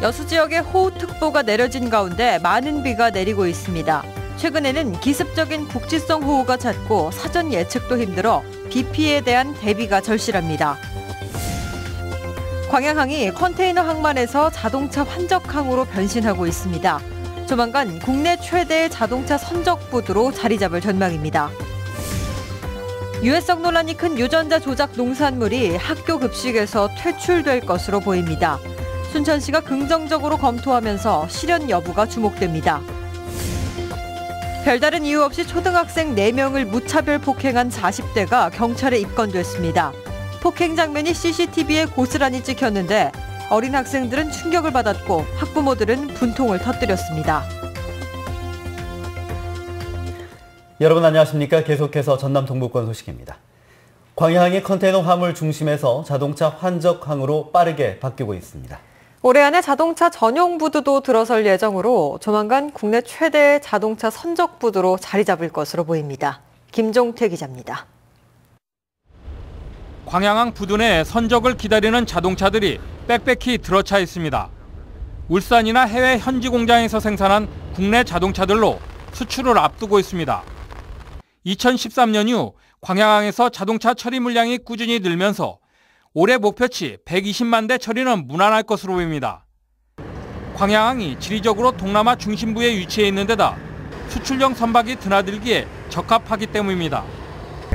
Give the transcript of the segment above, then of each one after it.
여수 지역에 호우특보가 내려진 가운데 많은 비가 내리고 있습니다. 최근에는 기습적인 국지성 호우가 잦고 사전 예측도 힘들어 비 피해에 대한 대비가 절실합니다. 광양항이 컨테이너 항만에서 자동차 환적항으로 변신하고 있습니다. 조만간 국내 최대의 자동차 선적부두로 자리 잡을 전망입니다. 유해성 논란이 큰 유전자 조작 농산물이 학교 급식에서 퇴출될 것으로 보입니다. 순천시가 긍정적으로 검토하면서 실현 여부가 주목됩니다. 별다른 이유 없이 초등학생 4명을 무차별 폭행한 40대가 경찰에 입건됐습니다. 폭행 장면이 CCTV에 고스란히 찍혔는데 어린 학생들은 충격을 받았고 학부모들은 분통을 터뜨렸습니다. 여러분 안녕하십니까? 계속해서 전남 동부권 소식입니다. 광양항이 컨테이너 화물 중심에서 자동차 환적항으로 빠르게 바뀌고 있습니다. 올해 안에 자동차 전용 부두도 들어설 예정으로 조만간 국내 최대의 자동차 선적 부두로 자리 잡을 것으로 보입니다. 김종태 기자입니다. 광양항 부두 내 선적을 기다리는 자동차들이 빽빽히 들어차 있습니다. 울산이나 해외 현지 공장에서 생산한 국내 자동차들로 수출을 앞두고 있습니다. 2013년 이후 광양항에서 자동차 처리 물량이 꾸준히 늘면서 올해 목표치 120만 대 처리는 무난할 것으로 보입니다. 광양항이 지리적으로 동남아 중심부에 위치해 있는 데다 수출용 선박이 드나들기에 적합하기 때문입니다.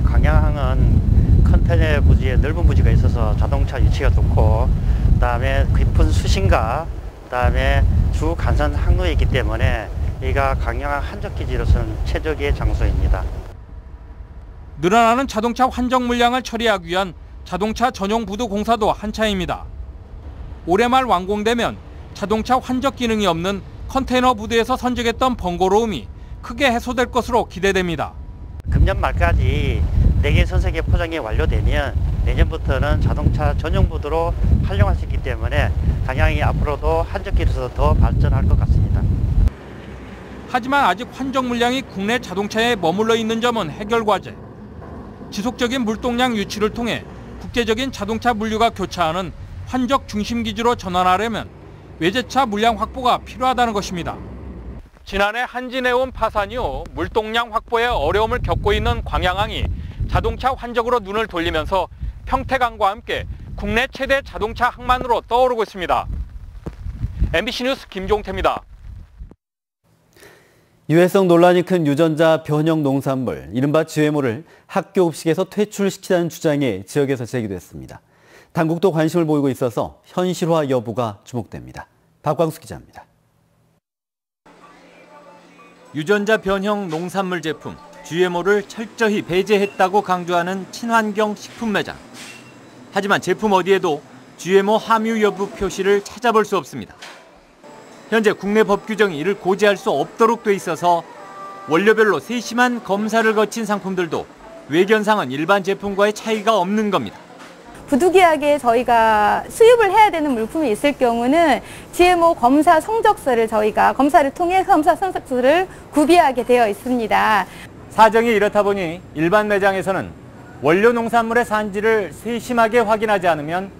광양항은 컨테이너 부지에 넓은 부지가 있어서 자동차 위치가 좋고 그다음에 깊은 수심과 그다음에 주 간선 항로에 있기 때문에 여기가 광양항 환적기지로서는 최적의 장소입니다. 늘어나는 자동차 환적 물량을 처리하기 위한 자동차 전용 부두 공사도 한차입니다. 올해 말 완공되면 자동차 환적 기능이 없는 컨테이너 부두에서 선적했던 번거로움이 크게 해소될 것으로 기대됩니다. 금년 말까지 4개 선색의 포장이 완료되면 내년부터는 자동차 전용 부두로 활용할 수 있기 때문에 광양이 앞으로도 환적기로서 더 발전할 것 같습니다. 하지만 아직 환적 물량이 국내 자동차에 머물러 있는 점은 해결 과제. 지속적인 물동량 유치를 통해 국제적인 자동차 물류가 교차하는 환적 중심 기지로 전환하려면 외제차 물량 확보가 필요하다는 것입니다. 지난해 한진해운 파산 이후 물동량 확보에 어려움을 겪고 있는 광양항이 자동차 환적으로 눈을 돌리면서 평택항과 함께 국내 최대 자동차 항만으로 떠오르고 있습니다. MBC 뉴스 김종태입니다. 유해성 논란이 큰 유전자 변형 농산물, 이른바 GMO를 학교 급식에서 퇴출시키자는 주장이 지역에서 제기됐습니다. 당국도 관심을 보이고 있어서 현실화 여부가 주목됩니다. 박광수 기자입니다. 유전자 변형 농산물 제품 GMO를 철저히 배제했다고 강조하는 친환경 식품 매장. 하지만 제품 어디에도 GMO 함유 여부 표시를 찾아볼 수 없습니다. 현재 국내 법 규정이 이를 고지할 수 없도록 돼 있어서 원료별로 세심한 검사를 거친 상품들도 외견상은 일반 제품과의 차이가 없는 겁니다. 부득이하게 저희가 수입을 해야 되는 물품이 있을 경우는 GMO 검사 성적서를 저희가 검사를 통해 검사 성적서를 구비하게 되어 있습니다. 사정이 이렇다 보니 일반 매장에서는 원료 농산물의 산지를 세심하게 확인하지 않으면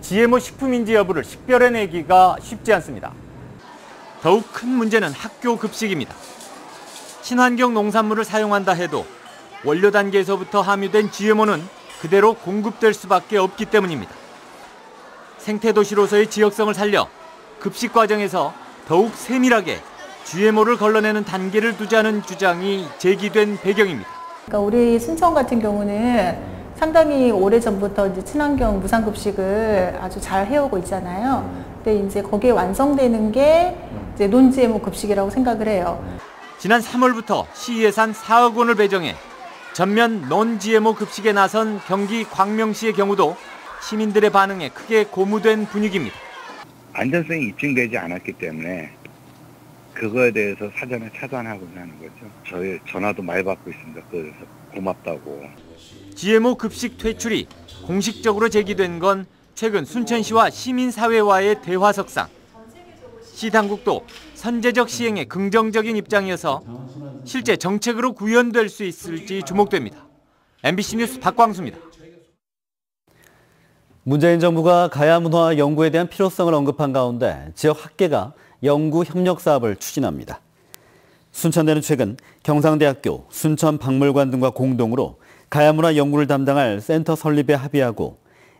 GMO 식품인지 여부를 식별해내기가 쉽지 않습니다. 더욱 큰 문제는 학교 급식입니다. 친환경 농산물을 사용한다 해도 원료 단계에서부터 함유된 GMO는 그대로 공급될 수밖에 없기 때문입니다. 생태도시로서의 지역성을 살려 급식 과정에서 더욱 세밀하게 GMO를 걸러내는 단계를 두자는 주장이 제기된 배경입니다. 그러니까 우리 순천 같은 경우는 상당히 오래전부터 이제 친환경 무상급식을 아주 잘 해오고 있잖아요. 근데 이제 거기에 완성되는 게 이제 논-GMO 급식이라고 생각을 해요. 지난 3월부터 시 예산 4억 원을 배정해 전면 논-GMO 급식에 나선 경기 광명시의 경우도 시민들의 반응에 크게 고무된 분위기입니다. 안전성이 입증되지 않았기 때문에 그거에 대해서 사전에 차단하고자 하는 거죠. 저희 전화도 많이 받고 있습니다. 그래서 고맙다고. GMO 급식 퇴출이 공식적으로 제기된 건 최근 순천시와 시민사회와의 대화석상. 시 당국도 선제적 시행에 긍정적인 입장이어서 실제 정책으로 구현될 수 있을지 주목됩니다. MBC 뉴스 박광수입니다. 문재인 정부가 가야 문화 연구에 대한 필요성을 언급한 가운데 지역 학계가 연구 협력 사업을 추진합니다. 순천대는 최근 경상대학교, 순천박물관 등과 공동으로 가야 문화 연구를 담당할 센터 설립에 합의하고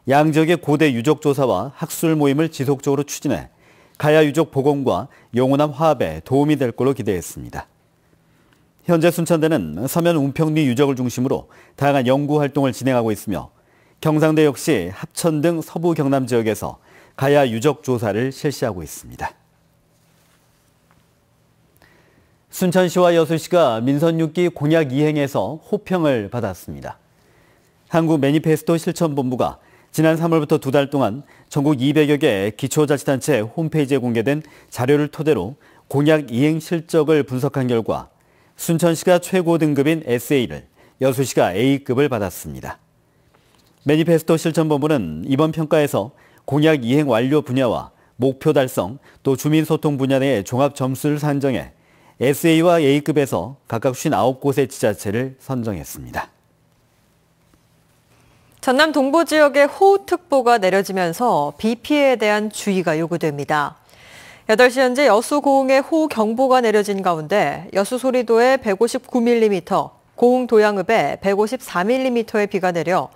양지역의 고대 유적 조사와 학술 모임을 지속적으로 추진해 가야 유적 복원과 영호남 화합에 도움이 될 걸로 기대했습니다. 현재 순천대는 서면 운평리 유적을 중심으로 다양한 연구 활동을 진행하고 있으며 경상대 역시 합천 등 서부 경남 지역에서 가야 유적 조사를 실시하고 있습니다. 순천시와 여수시가 민선 6기 공약 이행에서 호평을 받았습니다. 한국 매니페스토 실천본부가 지난 3월부터 2달 동안 전국 200여 개 기초자치단체 홈페이지에 공개된 자료를 토대로 공약 이행 실적을 분석한 결과 순천시가 최고 등급인 SA를, 여수시가 A급을 받았습니다. 매니페스토 실천본부는 이번 평가에서 공약 이행 완료 분야와 목표 달성 또 주민소통 분야 내의 종합 점수를 산정해 SA와 A급에서 각각 59곳의 지자체를 선정했습니다. 전남 동부 지역에 호우특보가 내려지면서 비 피해에 대한 주의가 요구됩니다. 8시 현재 여수 고흥에 호우경보가 내려진 가운데 여수 소리도에 159mm, 고흥 도양읍에 154mm의 비가 내려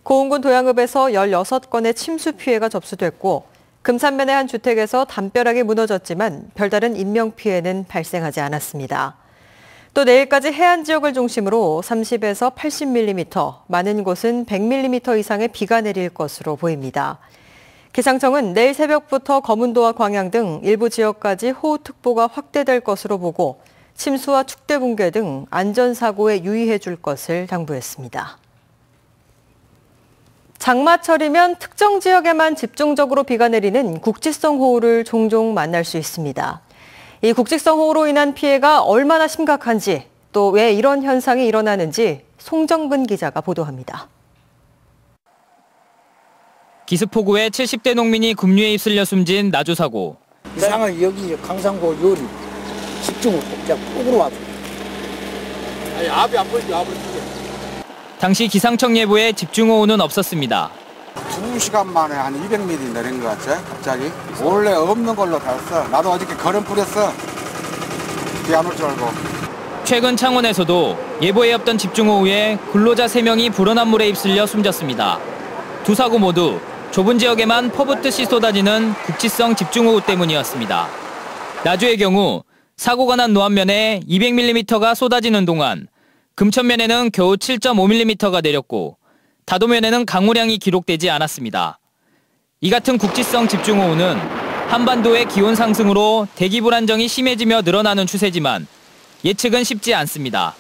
고흥군 도양읍에서 16건의 침수 피해가 접수됐고 금산면의 한 주택에서 담벼락이 무너졌지만 별다른 인명피해는 발생하지 않았습니다. 또 내일까지 해안 지역을 중심으로 30에서 80mm, 많은 곳은 100mm 이상의 비가 내릴 것으로 보입니다. 기상청은 내일 새벽부터 거문도와 광양 등 일부 지역까지 호우특보가 확대될 것으로 보고 침수와 축대 붕괴 등 안전사고에 유의해 줄 것을 당부했습니다. 장마철이면 특정 지역에만 집중적으로 비가 내리는 국지성 호우를 종종 만날 수 있습니다. 이 국지성 호우로 인한 피해가 얼마나 심각한지 또 왜 이런 현상이 일어나는지 송정근 기자가 보도합니다. 기습폭우에 70대 농민이 급류에 휩쓸려 숨진 나주 사고. 이상을 여기 강산고 요리 집중을 그냥 폭우로 와서. 아니 압이 안 보이지 압을. 당시 기상청 예보에 집중호우는 없었습니다. 2시간 만에 한 200mm 내린 것 같아 갑자기. 원래 없는 걸로 봤어. 나도 어저께 걸음 뿌렸어. 비 안 올 줄 알고. 최근 창원에서도 예보에 없던 집중호우에 근로자 3명이 불어난 물에 휩쓸려 숨졌습니다. 두 사고 모두 좁은 지역에만 퍼붓듯이 쏟아지는 국지성 집중호우 때문이었습니다. 나주의 경우 사고가 난 노안면에 200mm가 쏟아지는 동안 금천면에는 겨우 7.5mm가 내렸고 다도면에는 강우량이 기록되지 않았습니다. 이 같은 국지성 집중호우는 한반도의 기온 상승으로 대기 불안정이 심해지며 늘어나는 추세지만 예측은 쉽지 않습니다.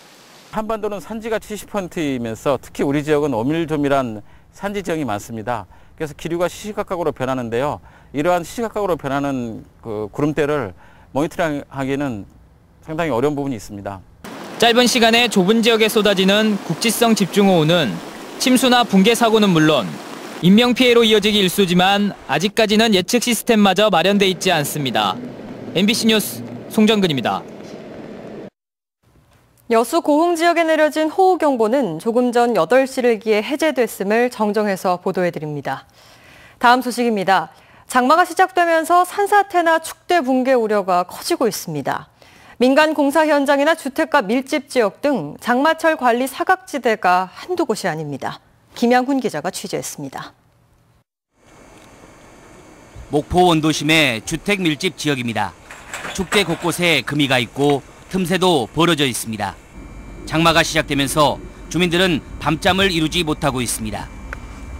한반도는 산지가 70%이면서 특히 우리 지역은 오밀조밀한 산지 지형이 많습니다. 그래서 기류가 시시각각으로 변하는데요. 이러한 시시각각으로 변하는 그 구름대를 모니터링하기는 상당히 어려운 부분이 있습니다. 짧은 시간에 좁은 지역에 쏟아지는 국지성 집중호우는 침수나 붕괴 사고는 물론 인명피해로 이어지기 일쑤지만 아직까지는 예측 시스템마저 마련돼 있지 않습니다. MBC 뉴스 송정근입니다. 여수 고흥 지역에 내려진 호우경보는 조금 전 8시를 기해 해제됐음을 정정해서 보도해드립니다. 다음 소식입니다. 장마가 시작되면서 산사태나 축대 붕괴 우려가 커지고 있습니다. 민간 공사 현장이나 주택가 밀집 지역 등 장마철 관리 사각지대가 한두 곳이 아닙니다. 김양훈 기자가 취재했습니다. 목포 원도심의 주택 밀집 지역입니다. 축대 곳곳에 금이가 있고 틈새도 벌어져 있습니다. 장마가 시작되면서 주민들은 밤잠을 이루지 못하고 있습니다.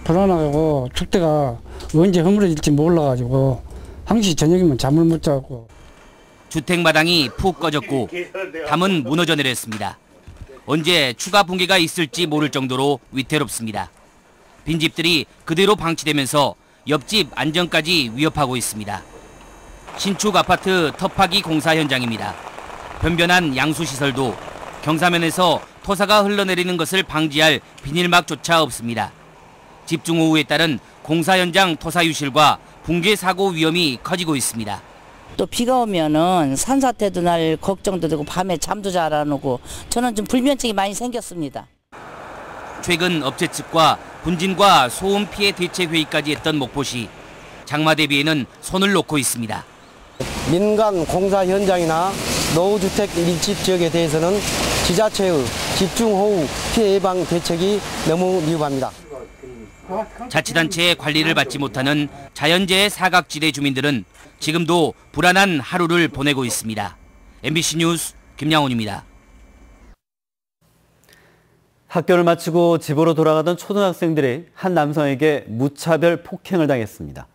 불안하고 축대가 언제 허물어질지 몰라가지고 항시 저녁이면 잠을 못 자고. 주택 마당이 푹 꺼졌고 담은 무너져 내렸습니다. 언제 추가 붕괴가 있을지 모를 정도로 위태롭습니다. 빈집들이 그대로 방치되면서 옆집 안전까지 위협하고 있습니다. 신축 아파트 터파기 공사 현장입니다. 변변한 양수시설도 경사면에서 토사가 흘러내리는 것을 방지할 비닐막조차 없습니다. 집중호우에 따른 공사 현장 토사 유실과 붕괴 사고 위험이 커지고 있습니다. 또 비가 오면은 산사태도 날 걱정도 되고 밤에 잠도 잘 안 오고 저는 좀 불면증이 많이 생겼습니다. 최근 업체 측과 분진과 소음 피해 대책 회의까지 했던 목포시. 장마 대비에는 손을 놓고 있습니다. 민간 공사 현장이나 노후주택 밀집 지역에 대해서는 지자체의 집중호우 피해 예방 대책이 너무 미흡합니다. 자치단체의 관리를 받지 못하는 자연재해 사각지대 주민들은 지금도 불안한 하루를 보내고 있습니다. MBC 뉴스 김양훈입니다. 학교를 마치고 집으로 돌아가던 초등학생들이 한 남성에게 무차별 폭행을 당했습니다.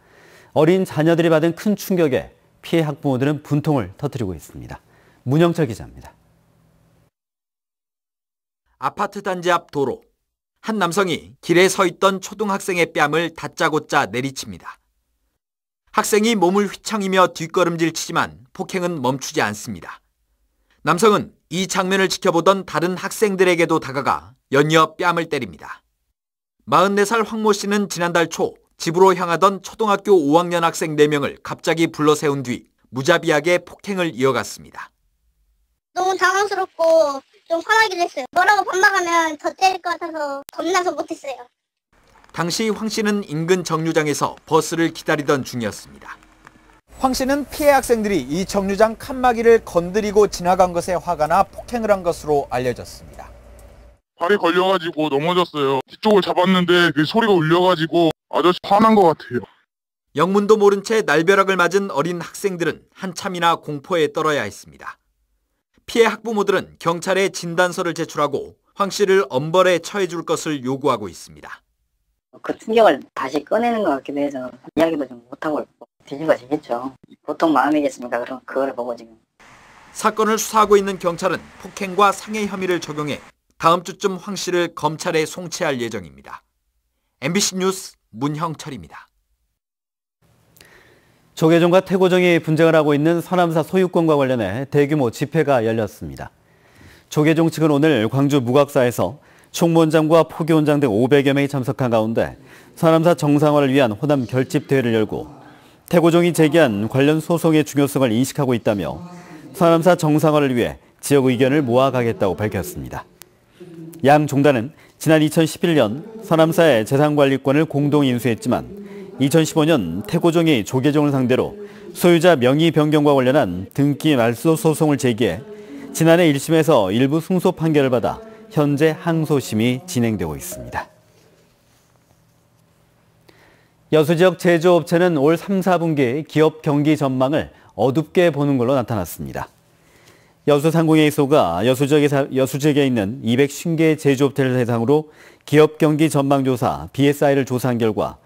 어린 자녀들이 받은 큰 충격에 피해 학부모들은 분통을 터뜨리고 있습니다. 문영철 기자입니다. 아파트 단지 앞 도로. 한 남성이 길에 서 있던 초등학생의 뺨을 다짜고짜 내리칩니다. 학생이 몸을 휘청이며 뒷걸음질 치지만 폭행은 멈추지 않습니다. 남성은 이 장면을 지켜보던 다른 학생들에게도 다가가 연이어 뺨을 때립니다. 44살 황모 씨는 지난달 초 집으로 향하던 초등학교 5학년 학생 4명을 갑자기 불러 세운 뒤 무자비하게 폭행을 이어갔습니다. 너무 당황스럽고 좀 화나기도 했어요. 뭐라고 반박하면 더 때릴 것 같아서 겁나서 못했어요. 당시 황 씨는 인근 정류장에서 버스를 기다리던 중이었습니다. 황 씨는 피해 학생들이 이 정류장 칸막이를 건드리고 지나간 것에 화가 나 폭행을 한 것으로 알려졌습니다. 발에 걸려가지고 넘어졌어요. 뒤쪽을 잡았는데 그 소리가 울려가지고 아저씨 화난 것 같아요. 영문도 모른 채 날벼락을 맞은 어린 학생들은 한참이나 공포에 떨어야 했습니다. 피해 학부모들은 경찰에 진단서를 제출하고 황 씨를 엄벌에 처해 줄 것을 요구하고 있습니다. 그 충격을 다시 꺼내는 것 같기도 해서 이야기도 좀 못하고 뒤집어지겠죠. 보통 마음이겠습니까? 그럼 그걸 보고 지금. 사건을 수사하고 있는 경찰은 폭행과 상해 혐의를 적용해 다음 주쯤 황 씨를 검찰에 송치할 예정입니다. MBC 뉴스 문형철입니다. 조계종과 태고종이 분쟁을 하고 있는 서남사 소유권과 관련해 대규모 집회가 열렸습니다. 조계종 측은 오늘 광주 무각사에서 총무원장과 포교원장 등 500여 명이 참석한 가운데 서남사 정상화를 위한 호남 결집 대회를 열고 태고종이 제기한 관련 소송의 중요성을 인식하고 있다며 서남사 정상화를 위해 지역 의견을 모아가겠다고 밝혔습니다. 양 종단은 지난 2011년 서남사의 재산관리권을 공동 인수했지만 2015년 태고종이 조계종을 상대로 소유자 명의 변경과 관련한 등기 말소 소송을 제기해 지난해 1심에서 일부 승소 판결을 받아 현재 항소심이 진행되고 있습니다. 여수 지역 제조업체는 올 3, 4분기 기업 경기 전망을 어둡게 보는 걸로 나타났습니다. 여수 상공회의소가 여수 지역에 있는 250개 제조업체를 대상으로 기업 경기 전망조사 BSI를 조사한 결과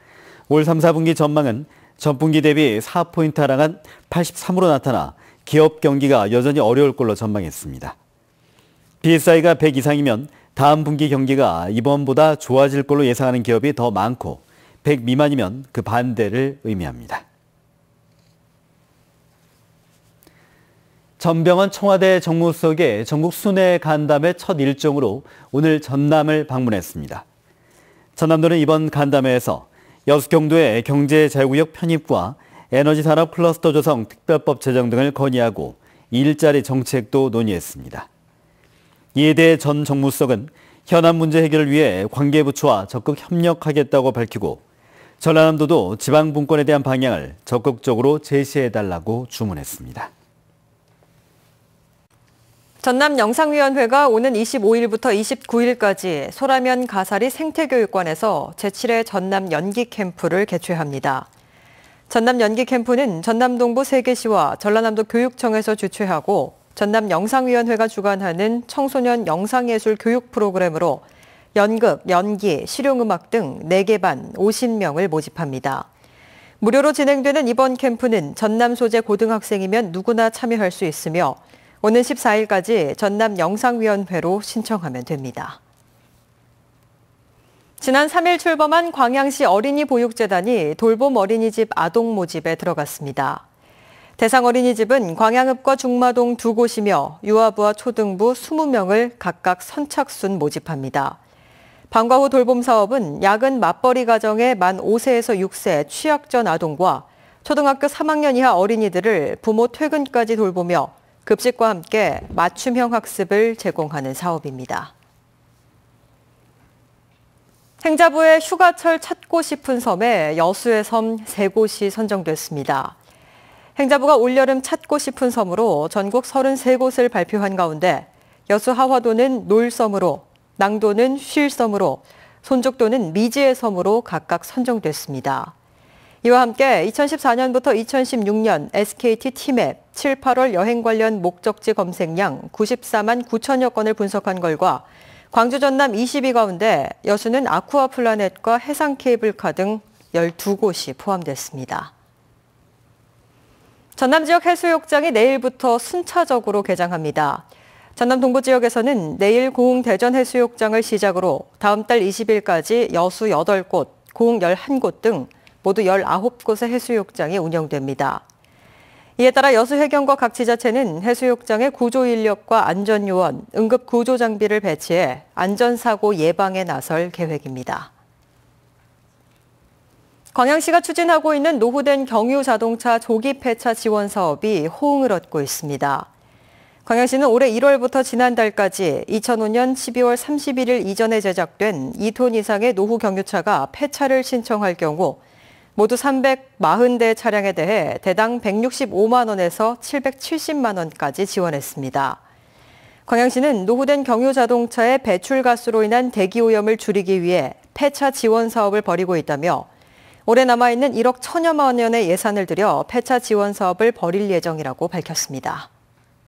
올 3, 4분기 전망은 전분기 대비 4포인트 하락한 83으로 나타나 기업 경기가 여전히 어려울 걸로 전망했습니다. BSI가 100 이상이면 다음 분기 경기가 이번보다 좋아질 걸로 예상하는 기업이 더 많고 100 미만이면 그 반대를 의미합니다. 전병헌 청와대 정무수석의 전국 순회 간담회 첫 일정으로 오늘 전남을 방문했습니다. 전남도는 이번 간담회에서 여수 경도의 경제자유구역 편입과 에너지산업 클러스터 조성 특별법 제정 등을 건의하고 일자리 정책도 논의했습니다. 이에 대해 전 정무수석은 현안 문제 해결을 위해 관계부처와 적극 협력하겠다고 밝히고 전라남도도 지방분권에 대한 방향을 적극적으로 제시해달라고 주문했습니다. 전남영상위원회가 오는 25일부터 29일까지 소라면 가사리 생태교육관에서 제7회 전남 연기 캠프를 개최합니다. 전남 연기 캠프는 전남 동부 3개시와 전라남도 교육청에서 주최하고 전남영상위원회가 주관하는 청소년 영상예술 교육 프로그램으로 연극, 연기, 실용음악 등 4개 반 50명을 모집합니다. 무료로 진행되는 이번 캠프는 전남 소재 고등학생이면 누구나 참여할 수 있으며 오는 14일까지 전남영상위원회로 신청하면 됩니다. 지난 3일 출범한 광양시 어린이보육재단이 돌봄 어린이집 아동 모집에 들어갔습니다. 대상 어린이집은 광양읍과 중마동 2곳이며 유아부와 초등부 20명을 각각 선착순 모집합니다. 방과 후 돌봄 사업은 야근 맞벌이 가정의 만 5세에서 6세 취약전 아동과 초등학교 3학년 이하 어린이들을 부모 퇴근까지 돌보며 급식과 함께 맞춤형 학습을 제공하는 사업입니다. 행자부의 휴가철 찾고 싶은 섬에 여수의 섬 3곳이 선정됐습니다. 행자부가 올여름 찾고 싶은 섬으로 전국 33곳을 발표한 가운데 여수 하화도는 놀섬으로, 낭도는 쉴섬으로, 손족도는 미지의 섬으로 각각 선정됐습니다. 이와 함께 2014년부터 2016년 SKT 티맵 7, 8월 여행 관련 목적지 검색량 94만 9천여 건을 분석한 결과 광주 전남 20위 가운데 여수는 아쿠아 플라넷과 해상 케이블카 등 12곳이 포함됐습니다. 전남 지역 해수욕장이 내일부터 순차적으로 개장합니다. 전남 동부 지역에서는 내일 고흥 대전 해수욕장을 시작으로 다음 달 20일까지 여수 8곳, 고흥 11곳 등 모두 19곳의 해수욕장이 운영됩니다. 이에 따라 여수해경과 각 지자체는 해수욕장에 구조 인력과 안전요원, 응급구조 장비를 배치해 안전사고 예방에 나설 계획입니다. 광양시가 추진하고 있는 노후된 경유자동차 조기 폐차 지원 사업이 호응을 얻고 있습니다. 광양시는 올해 1월부터 지난달까지 2005년 12월 31일 이전에 제작된 2톤 이상의 노후 경유차가 폐차를 신청할 경우 모두 340대 차량에 대해 대당 165만 원에서 770만 원까지 지원했습니다. 광양시는 노후된 경유자동차의 배출가스로 인한 대기오염을 줄이기 위해 폐차 지원 사업을 벌이고 있다며 올해 남아있는 1억 1천여만 원의 예산을 들여 폐차 지원 사업을 벌일 예정이라고 밝혔습니다.